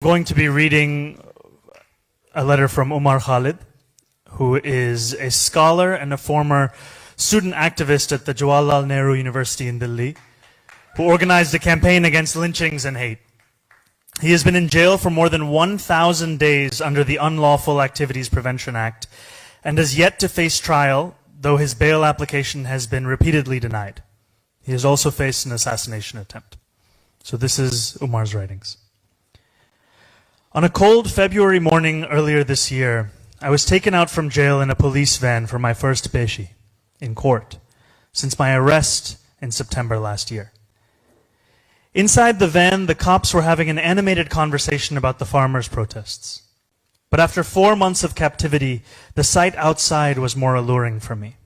going to be reading a letter from Umar Khalid, who is a scholar and a former student activist at the Jawaharlal Nehru University in Delhi, who organized a campaign against lynchings and hate. He has been in jail for more than 1,000 days under the Unlawful Activities Prevention Act and has yet to face trial, though his bail application has been repeatedly denied. He has also faced an assassination attempt. So this is Umar's writings. On a cold February morning earlier this year, I was taken out from jail in a police van for my first peshi in court since my arrest in September last year. Inside the van, the cops were having an animated conversation about the farmers' protests. But after 4 months of captivity, the sight outside was more alluring for me.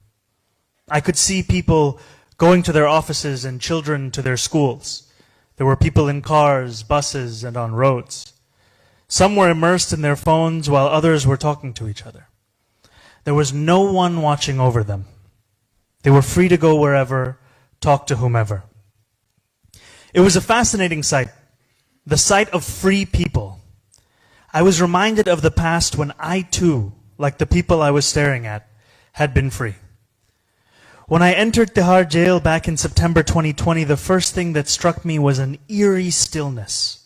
I could see people going to their offices and children to their schools. There were people in cars, buses, and on roads. Some were immersed in their phones while others were talking to each other. There was no one watching over them. They were free to go wherever, talk to whomever. It was a fascinating sight, the sight of free people. I was reminded of the past when I too, like the people I was staring at, had been free. When I entered Tihar jail back in September 2020, the first thing that struck me was an eerie stillness.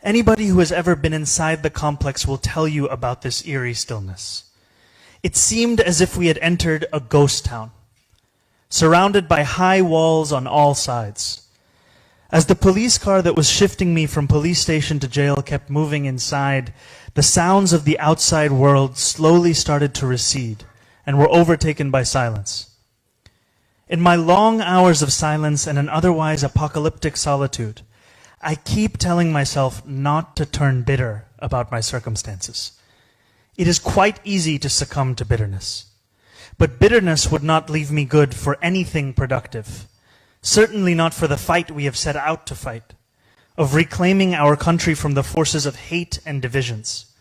Anybody who has ever been inside the complex will tell you about this eerie stillness. It seemed as if we had entered a ghost town, surrounded by high walls on all sides. As the police car that was shifting me from police station to jail kept moving inside, the sounds of the outside world slowly started to recede and were overtaken by silence. In my long hours of silence and an otherwise apocalyptic solitude, I keep telling myself not to turn bitter about my circumstances. It is quite easy to succumb to bitterness. But bitterness would not leave me good for anything productive. Certainly not for the fight we have set out to fight, of reclaiming our country from the forces of hate and divisions.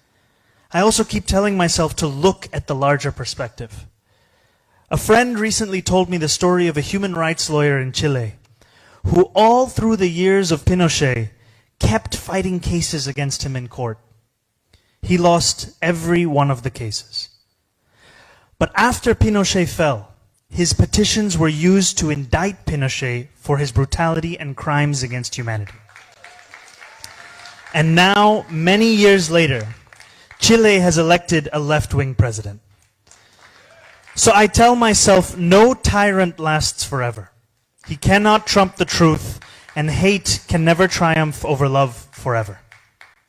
I also keep telling myself to look at the larger perspective. A friend recently told me the story of a human rights lawyer in Chile, who all through the years of Pinochet kept fighting cases against him in court. He lost every one of the cases. But after Pinochet fell, his petitions were used to indict Pinochet for his brutality and crimes against humanity. And now, many years later, Chile has elected a left-wing president. So I tell myself, no tyrant lasts forever. He cannot trump the truth, and hate can never triumph over love forever.